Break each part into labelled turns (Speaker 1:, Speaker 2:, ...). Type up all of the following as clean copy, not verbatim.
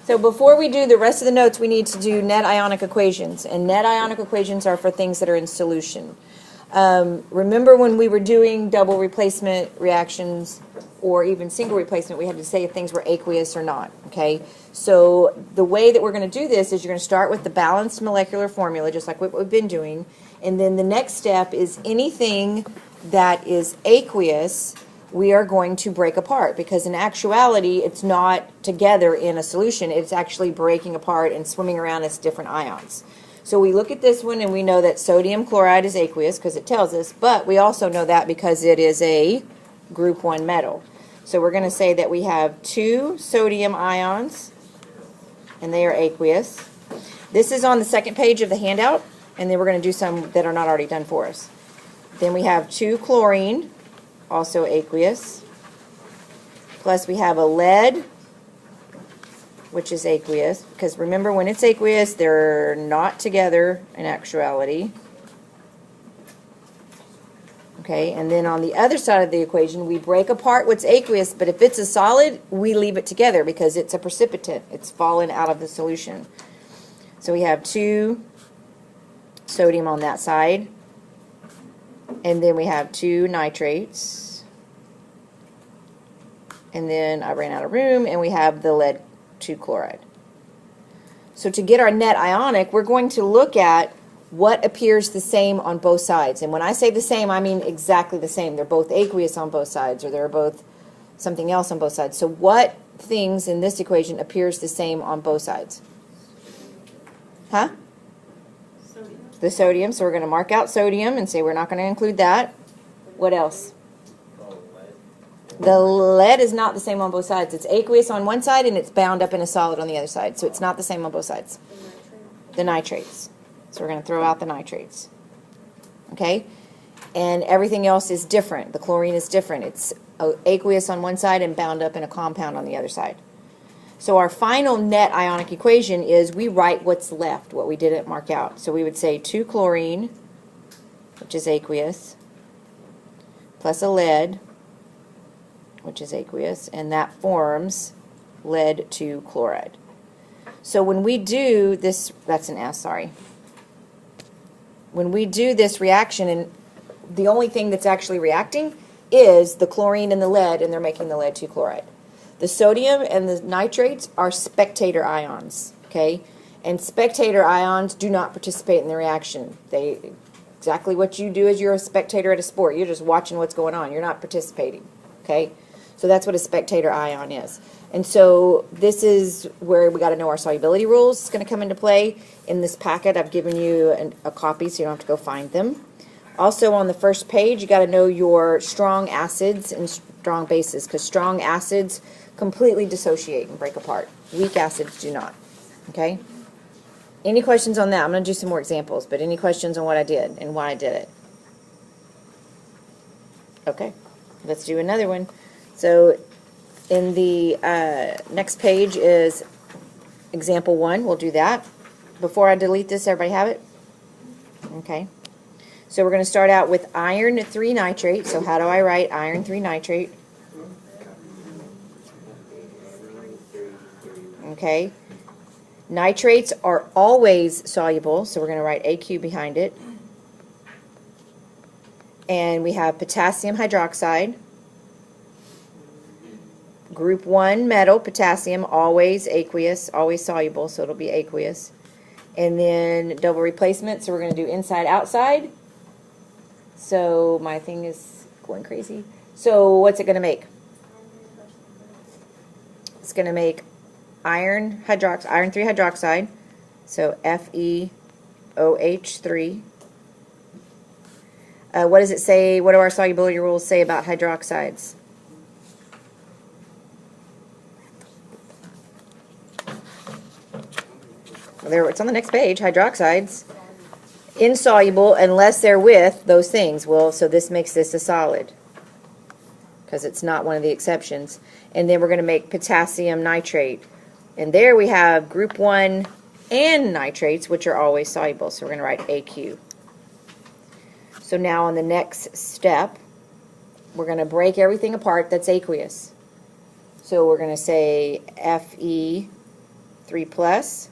Speaker 1: So before we do the rest of the notes, we need to do net ionic equations. And net ionic equations are for things that are in solution. Remember when we were doing double replacement reactions or even single replacement, we had to say if things were aqueous or not, okay? So the way that we're going to do this is you're going to start with the balanced molecular formula, just like what we've been doing, and then the next step is anything that is aqueous, we are going to break apart, because in actuality, it's not together in a solution, it's actually breaking apart and swimming around as different ions. So we look at this one and we know that sodium chloride is aqueous because it tells us, but we also know that because it is a group 1 metal. So we're going to say that we have 2 sodium ions and they are aqueous. This is on the second page of the handout, and then we're going to do some that are not already done for us. Then we have 2 chlorine, also aqueous, plus we have a lead, which is aqueous, because remember when it's aqueous, they're not together in actuality. Okay, and then on the other side of the equation, we break apart what's aqueous, but if it's a solid, we leave it together because it's a precipitant. It's fallen out of the solution. So we have 2 sodium on that side, and then we have 2 nitrates, and then I ran out of room, and we have the lead 2 chloride. So to get our net ionic, we're going to look at what appears the same on both sides. And when I say the same, I mean exactly the same. They're both aqueous on both sides, or they're both something else on both sides. So what things in this equation appears the same on both sides? Huh?
Speaker 2: Sodium.
Speaker 1: The sodium. So we're going to mark out sodium and say we're not going to include that. What else? The lead is not the same on both sides. It's aqueous on one side and it's bound up in a solid on the other side. So it's not the same on both sides. The nitrates. So we're going to throw out the nitrates. Okay? And everything else is different. The chlorine is different. It's aqueous on one side and bound up in a compound on the other side. So our final net ionic equation is we write what's left, what we didn't mark out. So we would say 2 chlorine, which is aqueous, plus a lead, which is aqueous, and that forms lead 2 chloride. So when we do this, that's an S, sorry. When we do this reaction, and the only thing that's actually reacting is the chlorine and the lead, and they're making the lead 2 chloride. The sodium and the nitrates are spectator ions, okay? And spectator ions do not participate in the reaction. Exactly what you do is you're a spectator at a sport. You're just watching what's going on. You're not participating, okay? So that's what a spectator ion is. And so this is where we got to know our solubility rules. It's going to come into play. In this packet, I've given you a copy so you don't have to go find them. Also on the first page, you got to know your strong acids and strong bases, because strong acids completely dissociate and break apart. Weak acids do not. Okay? Any questions on that? I'm going to do some more examples, but any questions on what I did and why I did it? Okay. Let's do another one. So in the next page is example 1. We'll do that. Before I delete this, everybody have it? Okay. So we're going to start out with iron 3 nitrate. So how do I write iron 3 nitrate? Okay. Nitrates are always soluble, so we're going to write AQ behind it. And we have potassium hydroxide. Group 1 metal, potassium, always aqueous, always soluble, so it'll be aqueous. And then double replacement, so we're going to do inside, outside. So my thing is going crazy. So what's it going to make? It's going to make iron 3 hydroxide, so FeOH3. What does it say? What do our solubility rules say about hydroxides? There, it's on the next page. Hydroxides, insoluble unless they're with those things. Well, so this makes this a solid because it's not one of the exceptions. And then we're going to make potassium nitrate. And there we have group 1 and nitrates, which are always soluble. So we're going to write AQ. So now on the next step, we're going to break everything apart that's aqueous. So we're going to say FeO3 3 plus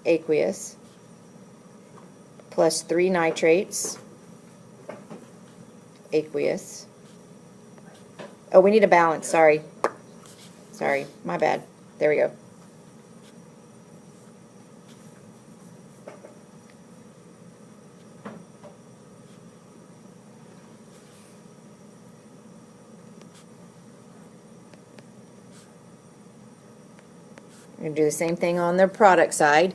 Speaker 1: aqueous plus 3 nitrates aqueous. Oh, we need a balance. Sorry, my bad. There we go. We're going to do the same thing on the product side.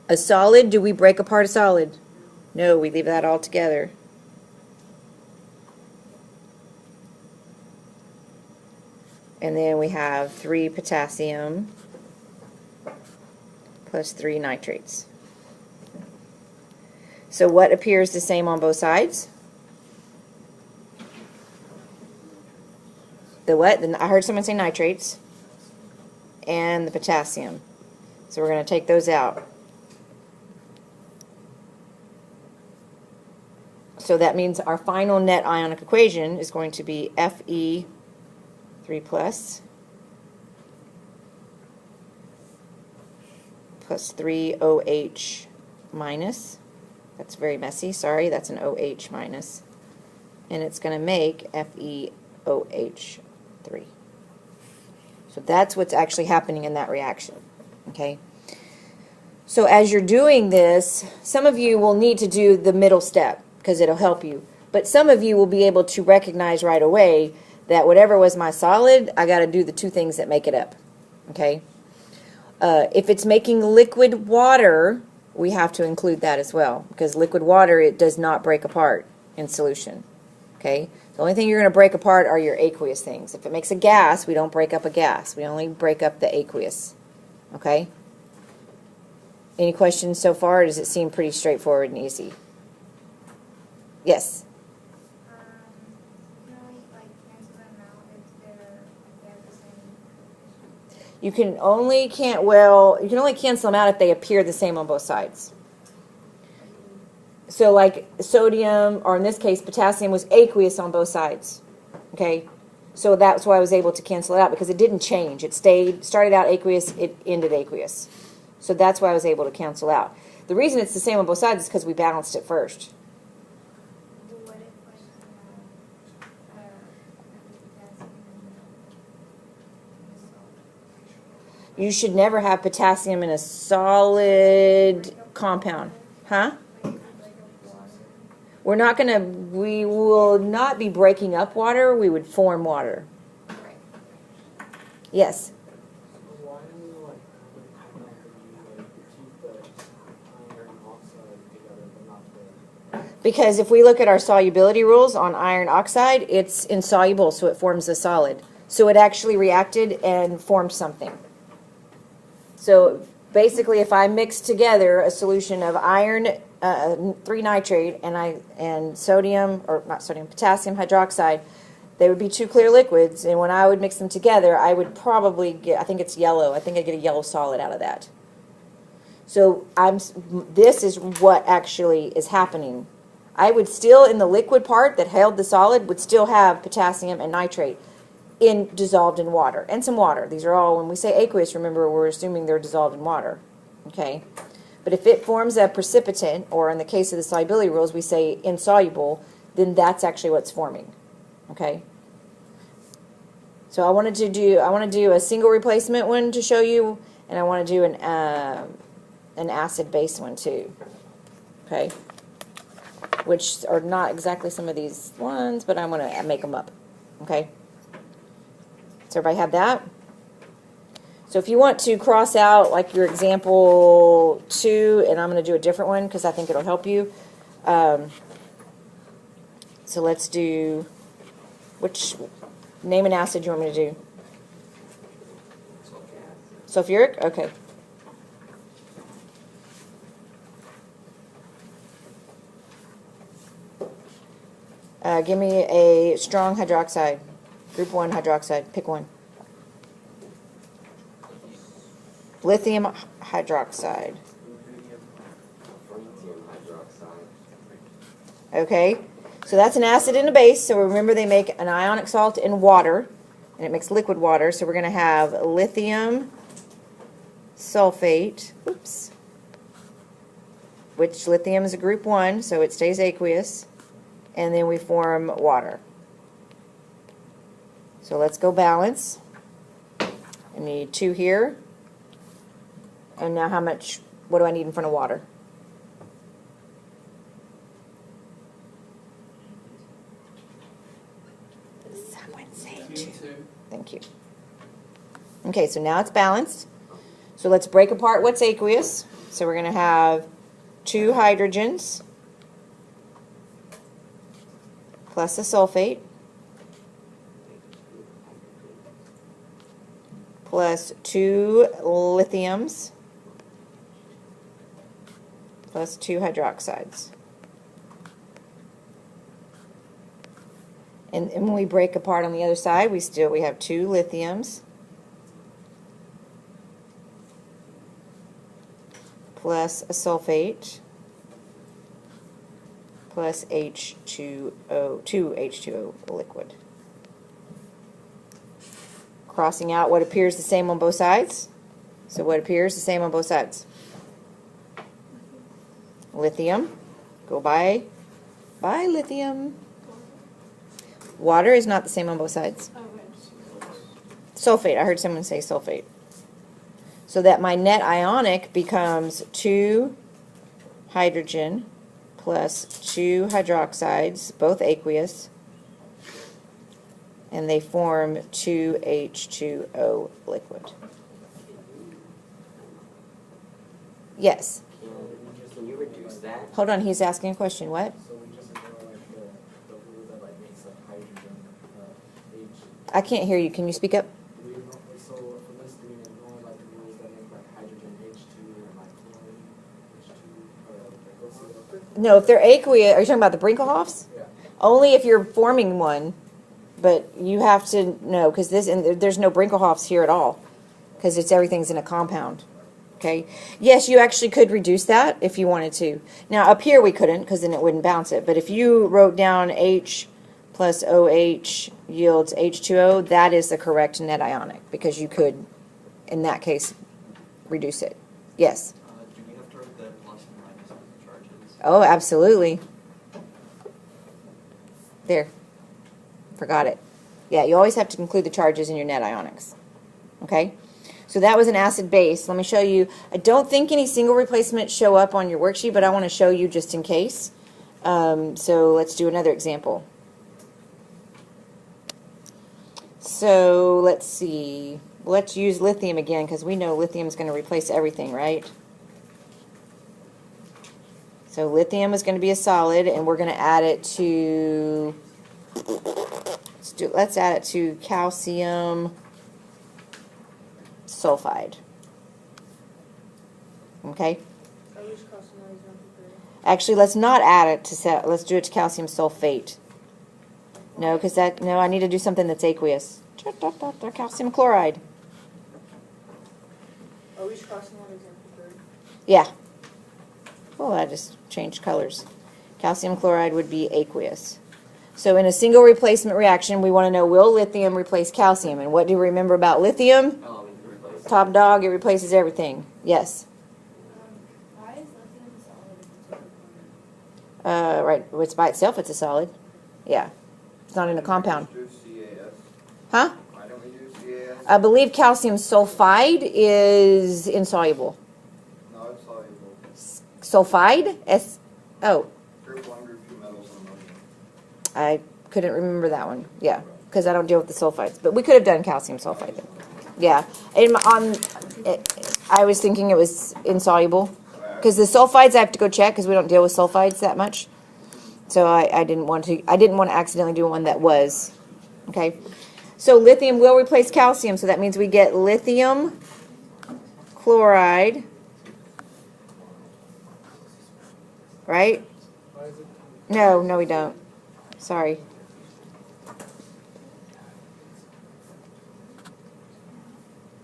Speaker 1: A solid, do we break apart a solid? No, we leave that all together. And then we have 3 potassium plus 3 nitrates. So what appears the same on both sides? The what? I heard someone say nitrates. And the potassium. So we're going to take those out. So that means our final net ionic equation is going to be Fe 3 plus 3 OH minus. That's very messy. Sorry, that's an OH minus. And it's going to make FeOH3. So that's what's actually happening in that reaction. Okay. So as you're doing this, some of you will need to do the middle step because it'll help you. But some of you will be able to recognize right away that whatever was my solid, I got to do the 2 things that make it up. Okay. If it's making liquid water, we have to include that as well because liquid water, it does not break apart in solution. Okay. The only thing you're going to break apart are your aqueous things. If it makes a gas, we don't break up a gas. We only break up the aqueous. Okay? Any questions so far, or does it seem pretty straightforward and easy? Yes?
Speaker 2: You can only cancel them out if they're the same.
Speaker 1: You can only cancel them out if they appear the same on both sides. So like sodium, or in this case potassium, was aqueous on both sides. Okay? So that's why I was able to cancel it out because it didn't change. It started out aqueous, it ended aqueous. So that's why I was able to cancel out. The reason it's the same on both sides is because we balanced it first.
Speaker 2: What if
Speaker 1: You should never have potassium in a solid compound. Huh? We will not be breaking up water, we would form water. Yes?
Speaker 3: Why do we keep the iron oxide together but not the...
Speaker 1: Because if we look at our solubility rules on iron oxide, it's insoluble, so it forms a solid. So it actually reacted and formed something. So basically, if I mix together a solution of iron 3 nitrate and sodium, or not sodium, potassium hydroxide, they would be 2 clear liquids, and when I would mix them together, I would probably get, I think it's yellow, I think I'd get a yellow solid out of that. So this is what actually is happening. I would still, in the liquid part that held the solid, would still have potassium and nitrate dissolved in water, and some water. These are all, when we say aqueous, remember, we're assuming they're dissolved in water. Okay? But if it forms a precipitant, or in the case of the solubility rules, we say insoluble, then that's actually what's forming. Okay? So I want to do a single replacement one to show you, and I want to do an acid-base one too. Okay? Which are not exactly some of these ones, but I'm going to make them up. Okay? So everybody have that? So if you want to cross out like your example 2, and I'm going to do a different one because I think it'll help you. So let's do, name an acid you want me to do? Sulfuric? Okay. Give me a strong hydroxide. Group 1 hydroxide. Pick one. Lithium hydroxide. Okay, so that's an acid and a base. So remember, they make an ionic salt in water, and it makes liquid water. So we're going to have lithium sulfate, oops, which lithium is a group 1, so it stays aqueous, and then we form water. So let's go balance. I need 2 here. And now what do I need in front of water? Someone say 2. Thank you. Okay, so now it's balanced. So let's break apart what's aqueous. So we're going to have 2 hydrogens plus a sulfate plus 2 lithiums plus 2 hydroxides. And when we break apart on the other side, we have 2 lithiums plus a sulfate plus H2O, 2 H2O liquid. Crossing out what appears the same on both sides. So what appears the same on both sides? Lithium. Go by lithium. Water is not the same on both sides. Sulfate. I heard someone say sulfate. So that my net ionic becomes 2 hydrogen plus 2 hydroxides, both aqueous, and they form 2 H2O liquid. Yes.
Speaker 4: Can you reduce that?
Speaker 1: Hold on, he's asking a question. What?
Speaker 3: So we just ignore like the rule that like makes up hydrogen H.
Speaker 1: I can't hear you. Can you speak up?
Speaker 3: We ignore, so for this, do we ignore like the rules that make like hydrogen H2 and like chlorine H2 or like go
Speaker 1: No, if they're aqueous, are you talking about the Brinkelhoffs?
Speaker 3: Yeah.
Speaker 1: Only if you're forming one, but you have to know, because there's no Brinkelhoffs here at all, because everything's in a compound. Okay. Yes, you actually could reduce that if you wanted to. Now up here we couldn't, because then it wouldn't bounce it. But if you wrote down H plus OH yields H2O, that is the correct net ionic, because you could, in that case, reduce it. Yes.
Speaker 4: Do we have to write the plus and minus on the charges?
Speaker 1: Oh, absolutely. There. Forgot it. Yeah, you always have to include the charges in your net ionics. Okay? So that was an acid base. Let me show you. I don't think any single replacements show up on your worksheet, but I want to show you just in case. So let's do another example. So let's see. Let's use lithium again, because we know lithium is going to replace everything, right? So lithium is going to be a solid, and we're going to add it to, let's add it to calcium sulfide. Okay? Actually, let's not add it to, let's do it to calcium sulfate. No, because no, I need to do something that's aqueous. Calcium chloride.
Speaker 5: Are we crossing out example 3?
Speaker 1: Yeah. Oh, I just changed colors. Calcium chloride would be aqueous. So in a single replacement reaction, we want to know, will lithium replace calcium? And what do we remember about lithium?
Speaker 4: Oh, we can replace
Speaker 1: Top dog, it replaces everything. Yes.
Speaker 2: Why is lithium a solid if it's a component?
Speaker 1: Right. Well, it's by itself, it's a solid. Yeah. It's not in a compound.
Speaker 6: Do CAS?
Speaker 1: Huh?
Speaker 6: Why don't we do CAS?
Speaker 1: I believe calcium sulfide is insoluble.
Speaker 6: No, it's soluble.
Speaker 1: Sulfide? Oh,
Speaker 6: Group 1, group 2 metals and ammonium.
Speaker 1: I couldn't remember that one. Yeah, because I don't deal with the sulfides. But we could have done calcium sulfide then. Yeah. I was thinking it was insoluble. Because the sulfides I have to go check, because we don't deal with sulfides that much. So I didn't want to accidentally do one that was. Okay. So lithium will replace calcium, so that means we get lithium chloride, right?
Speaker 3: Why is it?
Speaker 1: No, we don't. Sorry.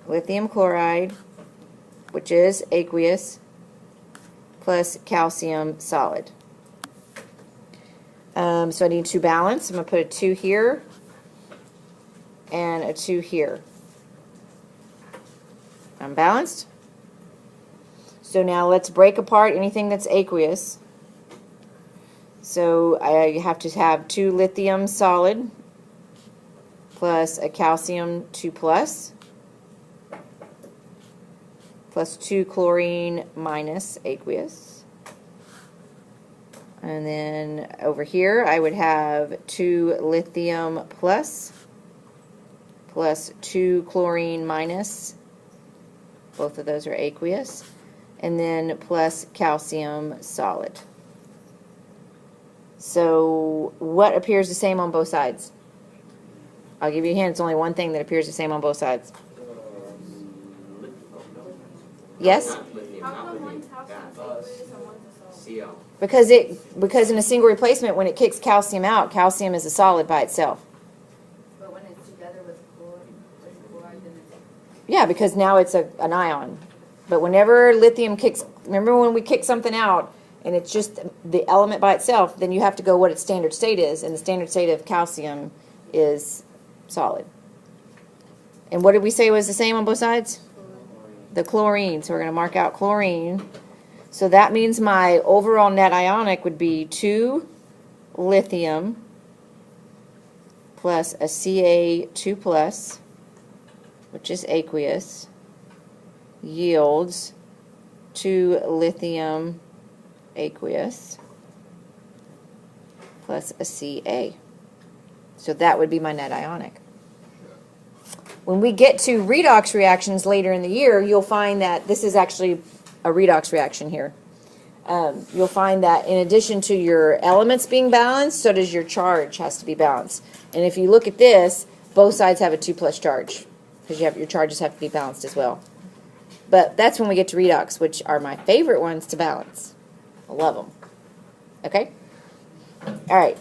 Speaker 1: Lithium chloride, which is aqueous, plus calcium solid. So I need 2 balance. I'm going to put a 2 here and a 2 here. Unbalanced. So now let's break apart anything that's aqueous. So I have to have 2 lithium solid plus a calcium 2 plus 2 chlorine minus aqueous. And then over here I would have 2 lithium plus 2 chlorine minus. Both of those are aqueous. And then plus calcium solid. So what appears the same on both sides? I'll give you a hint. It's only one thing that appears the same on both sides. Yes?
Speaker 4: Not lithium,
Speaker 5: How
Speaker 4: not
Speaker 5: come
Speaker 4: lithium.
Speaker 5: one's calcium
Speaker 4: Gas.
Speaker 5: aqueous and one's a solid?
Speaker 4: CO.
Speaker 1: Because in a single replacement, when it kicks calcium out, calcium is a solid by itself.
Speaker 5: But when it's together with chloride, then it's...
Speaker 1: Yeah, because now it's an ion. But whenever lithium kicks, remember when we kick something out and it's just the element by itself, then you have to go what its standard state is, and the standard state of calcium is solid. And what did we say was the same on both sides? The chlorine. So we're going to mark out chlorine. So that means my overall net ionic would be 2 lithium plus a Ca2 plus, which is aqueous, yields 2 lithium aqueous plus a Ca. So that would be my net ionic. When we get to redox reactions later in the year, you'll find that this is actually a redox reaction here. You'll find that in addition to your elements being balanced, so does your charge has to be balanced. And if you look at this, both sides have a 2 plus charge because your charges have to be balanced as well. But that's when we get to redox, which are my favorite ones to balance. I love them. Okay? All right.